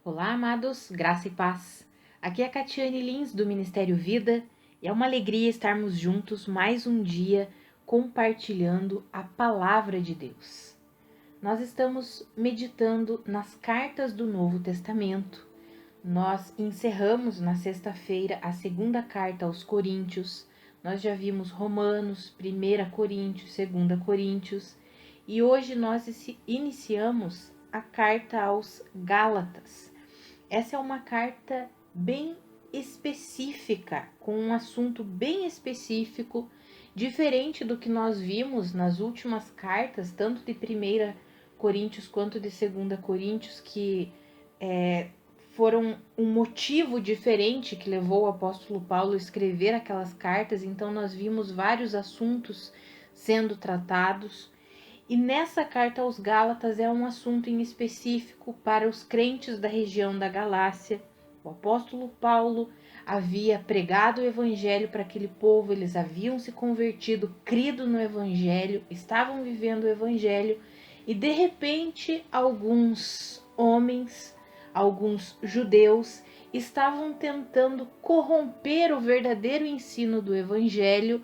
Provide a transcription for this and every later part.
Olá, amados, graça e paz. Aqui é a Catiane Lins, do Ministério Vida, e é uma alegria estarmos juntos mais um dia compartilhando a Palavra de Deus. Nós estamos meditando nas cartas do Novo Testamento. Nós encerramos na sexta-feira a segunda carta aos Coríntios. Nós já vimos Romanos, 1 Coríntios, 2 Coríntios, e hoje nós iniciamos a carta aos Gálatas. Essa é uma carta bem específica, com um assunto bem específico, diferente do que nós vimos nas últimas cartas, tanto de 1 Coríntios quanto de 2 Coríntios, que foram um motivo diferente que levou o apóstolo Paulo a escrever aquelas cartas. Então nós vimos vários assuntos sendo tratados. E nessa carta aos Gálatas é um assunto em específico para os crentes da região da Galácia. O apóstolo Paulo havia pregado o evangelho para aquele povo, eles haviam se convertido, crido no evangelho, estavam vivendo o evangelho, e de repente alguns homens, alguns judeus, estavam tentando corromper o verdadeiro ensino do evangelho,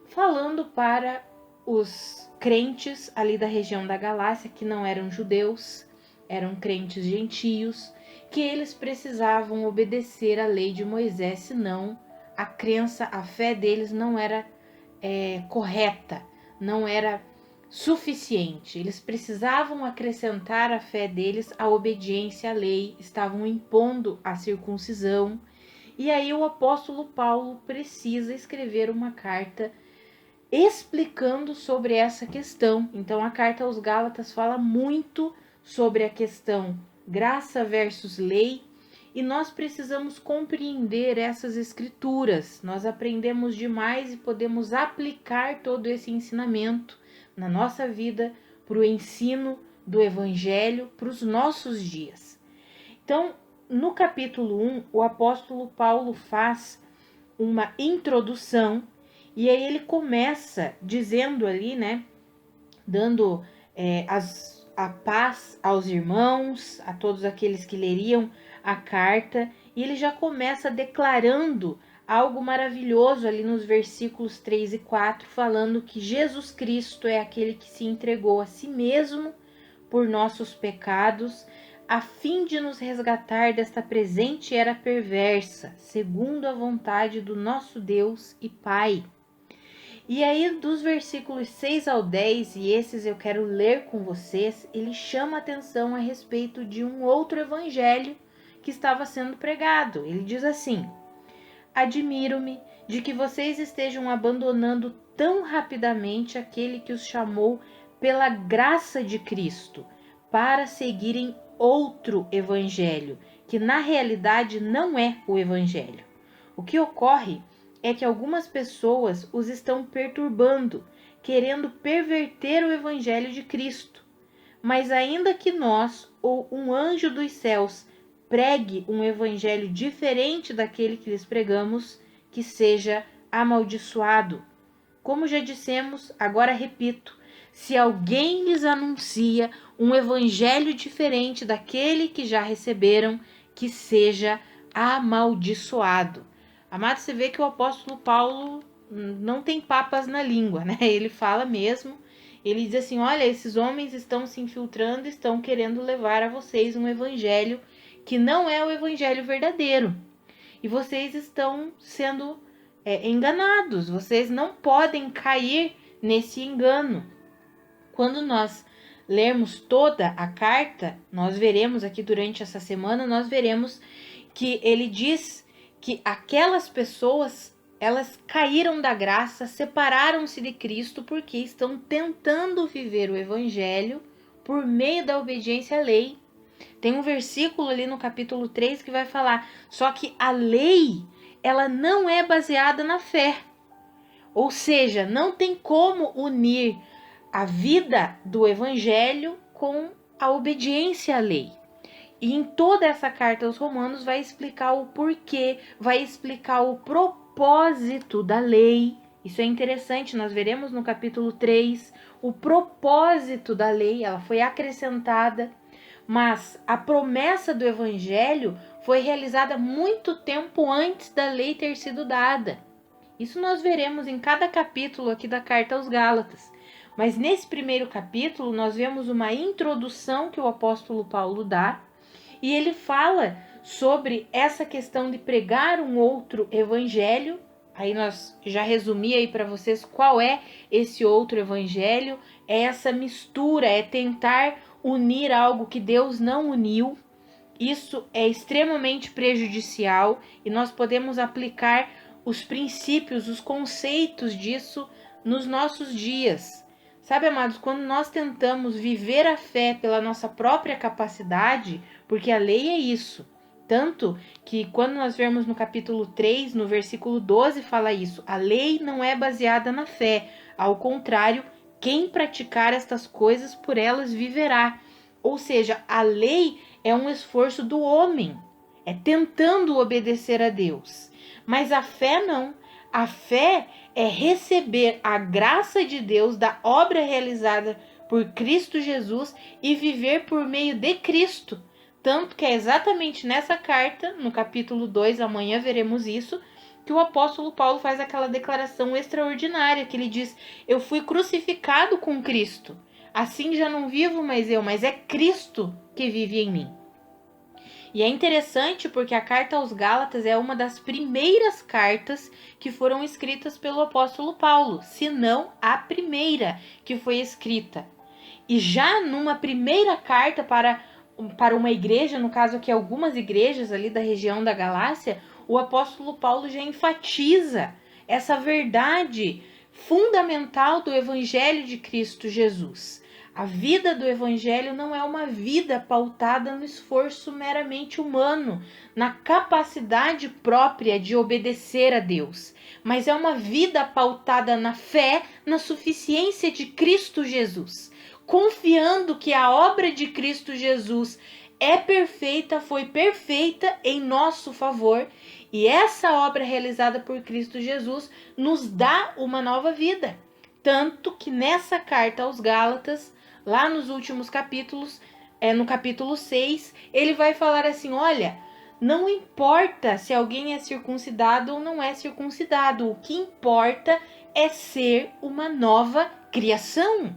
falando para os crentes ali da região da Galácia, que não eram judeus, eram crentes gentios, que eles precisavam obedecer à lei de Moisés, senão a crença, a fé deles não era correta, não era suficiente. Eles precisavam acrescentar à fé deles a obediência à lei, estavam impondo a circuncisão. E aí o apóstolo Paulo precisa escrever uma carta explicando sobre essa questão. Então a carta aos Gálatas fala muito sobre a questão graça versus lei, e nós precisamos compreender essas escrituras. Nós aprendemos demais e podemos aplicar todo esse ensinamento na nossa vida, para o ensino do evangelho, para os nossos dias. Então, no capítulo 1, o apóstolo Paulo faz uma introdução. E aí ele começa dizendo ali, dando a paz aos irmãos, a todos aqueles que leriam a carta, e ele já começa declarando algo maravilhoso ali nos versículos 3 e 4, falando que Jesus Cristo é aquele que se entregou a si mesmo por nossos pecados, a fim de nos resgatar desta presente era perversa, segundo a vontade do nosso Deus e Pai. E aí, dos versículos 6 ao 10, e esses eu quero ler com vocês, ele chama atenção a respeito de um outro evangelho que estava sendo pregado. Ele diz assim: admiro-me de que vocês estejam abandonando tão rapidamente aquele que os chamou pela graça de Cristo, para seguirem outro evangelho, que na realidade não é o evangelho. O que ocorre é que algumas pessoas os estão perturbando, querendo perverter o evangelho de Cristo. Mas ainda que nós ou um anjo dos céus pregue um evangelho diferente daquele que lhes pregamos, que seja amaldiçoado. Como já dissemos, agora repito, se alguém lhes anuncia um evangelho diferente daquele que já receberam, que seja amaldiçoado. Amado, você vê que o apóstolo Paulo não tem papas na língua, né? Ele fala mesmo, ele diz assim: olha, esses homens estão se infiltrando, estão querendo levar a vocês um evangelho que não é o evangelho verdadeiro. E vocês estão sendo enganados, vocês não podem cair nesse engano. Quando nós lermos toda a carta, nós veremos aqui durante essa semana, nós veremos que ele diz que aquelas pessoas, elas caíram da graça, separaram-se de Cristo porque estão tentando viver o evangelho por meio da obediência à lei. Tem um versículo ali no capítulo 3 que vai falar: só que a lei, ela não é baseada na fé. Ou seja, não tem como unir a vida do evangelho com a obediência à lei. E em toda essa carta aos Romanos vai explicar o porquê, vai explicar o propósito da lei. Isso é interessante, nós veremos no capítulo 3 o propósito da lei, ela foi acrescentada. mas a promessa do evangelho foi realizada muito tempo antes da lei ter sido dada. Isso nós veremos em cada capítulo aqui da carta aos Gálatas. Mas nesse primeiro capítulo nós vemos uma introdução que o apóstolo Paulo dá, e ele fala sobre essa questão de pregar um outro evangelho. Aí nós já resumi aí para vocês qual é esse outro evangelho. É essa mistura, é tentar unir algo que Deus não uniu. Isso é extremamente prejudicial e nós podemos aplicar os princípios, os conceitos disso nos nossos dias. Sabe, amados, quando nós tentamos viver a fé pela nossa própria capacidade, porque a lei é isso. Tanto que quando nós vermos no capítulo 3, no versículo 12, fala isso. A lei não é baseada na fé. Ao contrário, quem praticar estas coisas, por elas viverá. Ou seja, a lei é um esforço do homem. É tentando obedecer a Deus. Mas a fé não. A fé é receber a graça de Deus da obra realizada por Cristo Jesus e viver por meio de Cristo. Tanto que é exatamente nessa carta, no capítulo 2, amanhã veremos isso, que o apóstolo Paulo faz aquela declaração extraordinária, que ele diz: eu fui crucificado com Cristo. Assim já não vivo mais eu, mas é Cristo que vive em mim. E é interessante porque a carta aos Gálatas é uma das primeiras cartas que foram escritas pelo apóstolo Paulo, se não a primeira que foi escrita. E já numa primeira carta para uma igreja, no caso aqui algumas igrejas ali da região da Galácia, o apóstolo Paulo já enfatiza essa verdade fundamental do evangelho de Cristo Jesus. A vida do evangelho não é uma vida pautada no esforço meramente humano, na capacidade própria de obedecer a Deus, mas é uma vida pautada na fé, na suficiência de Cristo Jesus, confiando que a obra de Cristo Jesus é perfeita, foi perfeita em nosso favor, e essa obra realizada por Cristo Jesus nos dá uma nova vida. Tanto que nessa carta aos Gálatas, lá nos últimos capítulos, no capítulo 6, ele vai falar assim: olha, não importa se alguém é circuncidado ou não é circuncidado, o que importa é ser uma nova criação.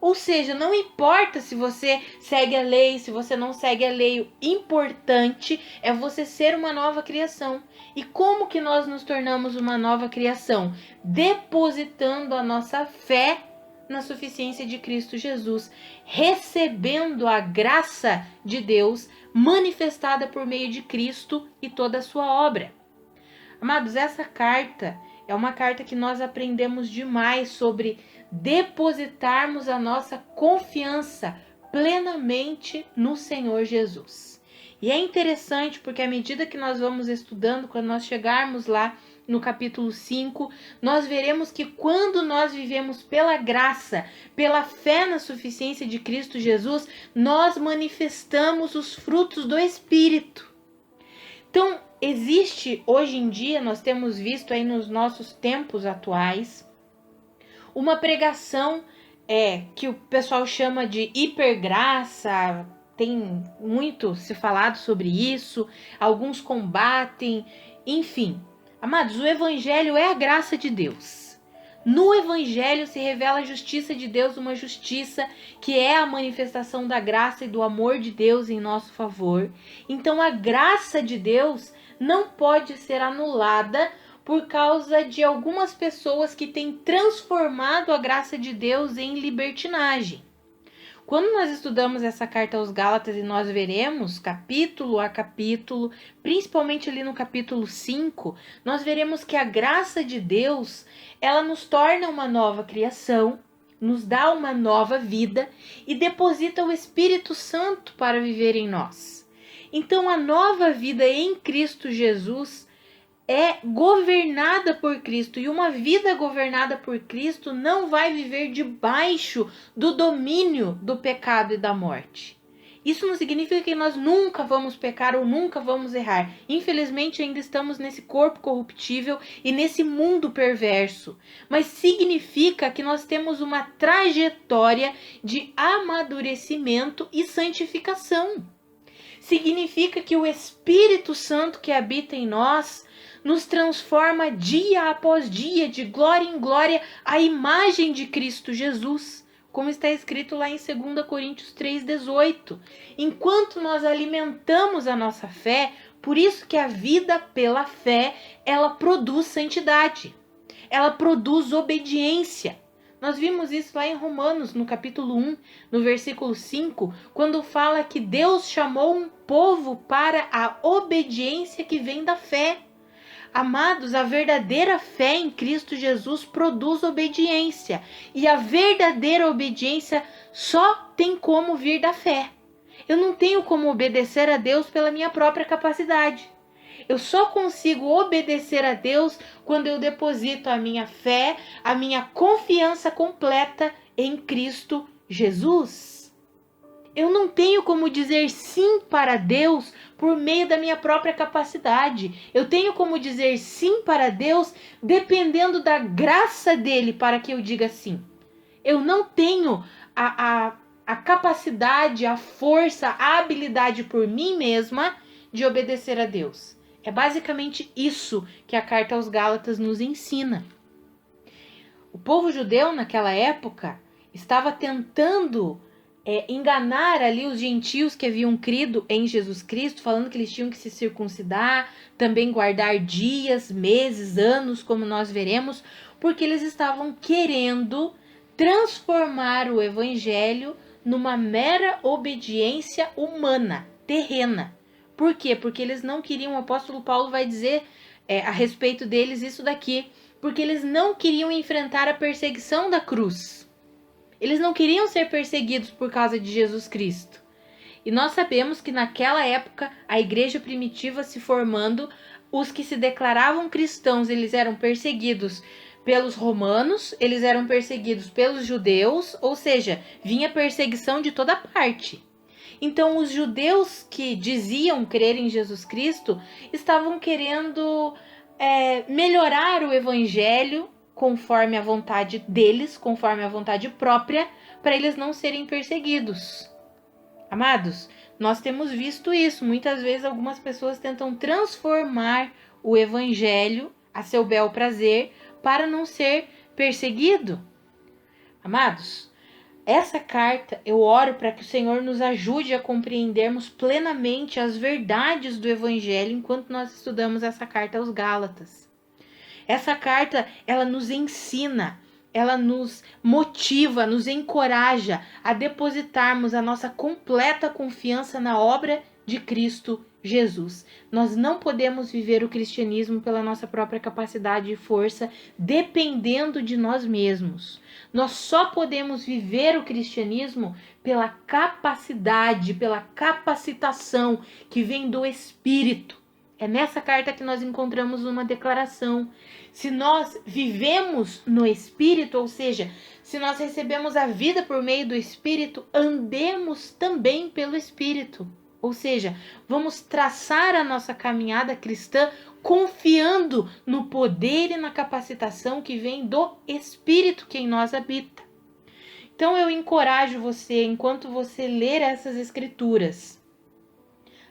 Ou seja, não importa se você segue a lei, se você não segue a lei, o importante é você ser uma nova criação. E como que nós nos tornamos uma nova criação? Depositando a nossa fé na suficiência de Cristo Jesus, recebendo a graça de Deus manifestada por meio de Cristo e toda a sua obra. Amados, essa carta é uma carta que nós aprendemos demais sobre depositarmos a nossa confiança plenamente no Senhor Jesus. E é interessante porque à medida que nós vamos estudando, quando nós chegarmos lá no capítulo 5, nós veremos que quando nós vivemos pela graça, pela fé na suficiência de Cristo Jesus, nós manifestamos os frutos do Espírito. Então, existe hoje em dia, nós temos visto aí nos nossos tempos atuais, uma pregação que o pessoal chama de hipergraça. Tem muito se falado sobre isso, alguns combatem, enfim. Amados, o evangelho é a graça de Deus. No evangelho se revela a justiça de Deus, uma justiça que é a manifestação da graça e do amor de Deus em nosso favor. Então a graça de Deus não pode ser anulada por causa de algumas pessoas que têm transformado a graça de Deus em libertinagem. Quando nós estudamos essa carta aos Gálatas e nós veremos capítulo a capítulo, principalmente ali no capítulo 5, nós veremos que a graça de Deus, ela nos torna uma nova criação, nos dá uma nova vida e deposita o Espírito Santo para viver em nós. Então a nova vida em Cristo Jesus é governada por Cristo, e uma vida governada por Cristo não vai viver debaixo do domínio do pecado e da morte. Isso não significa que nós nunca vamos pecar ou nunca vamos errar. Infelizmente, ainda estamos nesse corpo corruptível e nesse mundo perverso. Mas significa que nós temos uma trajetória de amadurecimento e santificação. Significa que o Espírito Santo que habita em nós nos transforma dia após dia, de glória em glória, à imagem de Cristo Jesus. Como está escrito lá em 2 Coríntios 3,18. Enquanto nós alimentamos a nossa fé, por isso que a vida pela fé, ela produz santidade. Ela produz obediência. Nós vimos isso lá em Romanos, no capítulo 1, no versículo 5, quando fala que Deus chamou um povo para a obediência que vem da fé. Amados, a verdadeira fé em Cristo Jesus produz obediência. E a verdadeira obediência só tem como vir da fé. Eu não tenho como obedecer a Deus pela minha própria capacidade. Eu só consigo obedecer a Deus quando eu deposito a minha fé, a minha confiança completa em Cristo Jesus. Eu não tenho como dizer sim para Deus por meio da minha própria capacidade. Eu tenho como dizer sim para Deus dependendo da graça dele para que eu diga sim. Eu não tenho a capacidade, a força, a habilidade por mim mesma de obedecer a Deus. É basicamente isso que a carta aos Gálatas nos ensina. O povo judeu naquela época estava tentando enganar ali os gentios que haviam crido em Jesus Cristo, falando que eles tinham que se circuncidar, também guardar dias, meses, anos, como nós veremos, porque eles estavam querendo transformar o evangelho numa mera obediência humana, terrena. Por quê? Porque eles não queriam, o apóstolo Paulo vai dizer a respeito deles isso daqui, porque eles não queriam enfrentar a perseguição da cruz. Eles não queriam ser perseguidos por causa de Jesus Cristo. E nós sabemos que naquela época, a igreja primitiva se formando, os que se declaravam cristãos, eles eram perseguidos pelos romanos, eles eram perseguidos pelos judeus, ou seja, vinha perseguição de toda parte. Então, os judeus que diziam crer em Jesus Cristo estavam querendo melhorar o evangelho conforme a vontade deles, conforme a vontade própria, para eles não serem perseguidos. Amados, nós temos visto isso. Muitas vezes algumas pessoas tentam transformar o evangelho a seu bel prazer para não ser perseguido. Amados, essa carta eu oro para que o Senhor nos ajude a compreendermos plenamente as verdades do evangelho enquanto nós estudamos essa carta aos Gálatas. Essa carta, ela nos ensina, ela nos motiva, nos encoraja a depositarmos a nossa completa confiança na obra de Cristo Jesus. Nós não podemos viver o cristianismo pela nossa própria capacidade e força, dependendo de nós mesmos. Nós só podemos viver o cristianismo pela capacidade, pela capacitação que vem do Espírito. É nessa carta que nós encontramos uma declaração. Se nós vivemos no Espírito, ou seja, se nós recebemos a vida por meio do Espírito, andemos também pelo Espírito. Ou seja, vamos traçar a nossa caminhada cristã confiando no poder e na capacitação que vem do Espírito que em nós habita. Então eu encorajo você, enquanto você ler essas escrituras,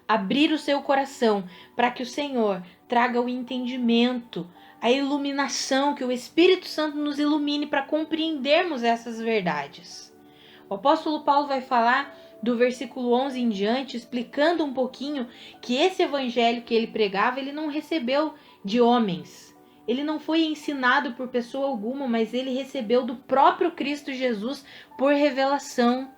abrir o seu coração para que o Senhor traga o entendimento, a iluminação, que o Espírito Santo nos ilumine para compreendermos essas verdades. O apóstolo Paulo vai falar do versículo 11 em diante, explicando um pouquinho que esse evangelho que ele pregava, ele não recebeu de homens. Ele não foi ensinado por pessoa alguma, mas ele recebeu do próprio Cristo Jesus por revelação.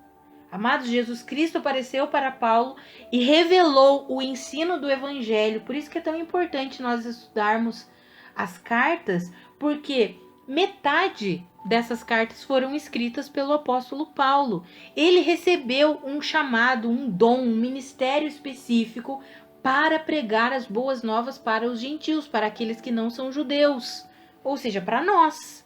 Amados, Jesus Cristo apareceu para Paulo e revelou o ensino do evangelho. Por isso que é tão importante nós estudarmos as cartas, porque metade dessas cartas foram escritas pelo apóstolo Paulo. Ele recebeu um chamado, um dom, um ministério específico para pregar as boas novas para os gentios, para aqueles que não são judeus, ou seja, para nós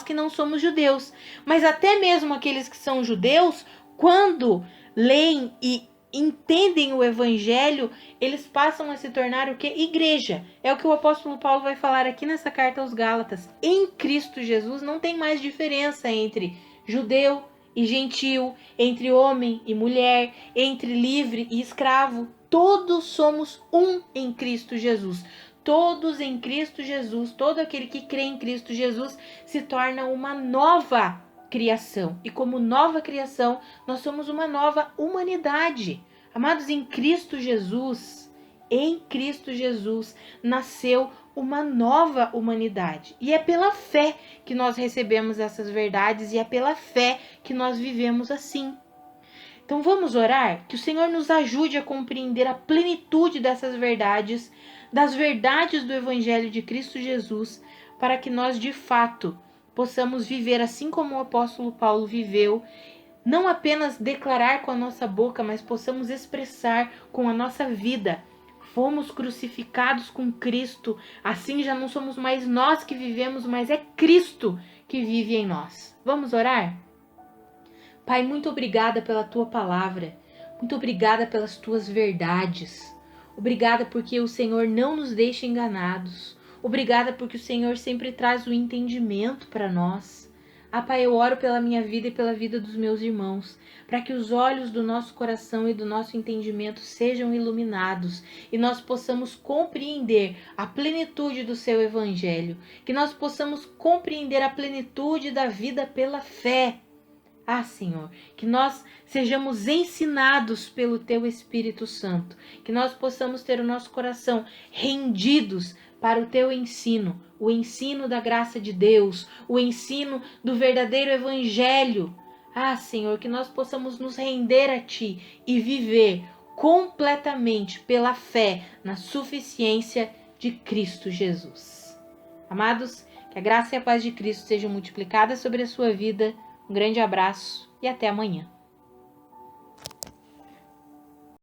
que não somos judeus. Mas até mesmo aqueles que são judeus, quando leem e entendem o evangelho, eles passam a se tornar o quê? Igreja. É o que o apóstolo Paulo vai falar aqui nessa carta aos Gálatas. Em Cristo Jesus não tem mais diferença entre judeu e gentil, entre homem e mulher, entre livre e escravo. Todos somos um em Cristo Jesus. Todos em Cristo Jesus, todo aquele que crê em Cristo Jesus se torna uma nova criação. E como nova criação, nós somos uma nova humanidade. Amados, em Cristo Jesus, nasceu uma nova humanidade. E é pela fé que nós recebemos essas verdades e é pela fé que nós vivemos assim. Então vamos orar? Que o Senhor nos ajude a compreender a plenitude dessas verdades, das verdades do Evangelho de Cristo Jesus, para que nós de fato possamos viver assim como o apóstolo Paulo viveu, não apenas declarar com a nossa boca, mas possamos expressar com a nossa vida. Fomos crucificados com Cristo, assim já não somos mais nós que vivemos, mas é Cristo que vive em nós. Vamos orar? Pai, muito obrigada pela tua palavra, muito obrigada pelas tuas verdades. Obrigada porque o Senhor não nos deixa enganados. Obrigada porque o Senhor sempre traz o entendimento para nós. Ah, Pai, eu oro pela minha vida e pela vida dos meus irmãos, para que os olhos do nosso coração e do nosso entendimento sejam iluminados e nós possamos compreender a plenitude do seu evangelho, que nós possamos compreender a plenitude da vida pela fé. Ah, Senhor, que nós sejamos ensinados pelo Teu Espírito Santo, que nós possamos ter o nosso coração rendidos para o Teu ensino, o ensino da graça de Deus, o ensino do verdadeiro Evangelho. Ah, Senhor, que nós possamos nos render a Ti e viver completamente pela fé na suficiência de Cristo Jesus. Amados, que a graça e a paz de Cristo sejam multiplicadas sobre a sua vida. Um grande abraço e até amanhã.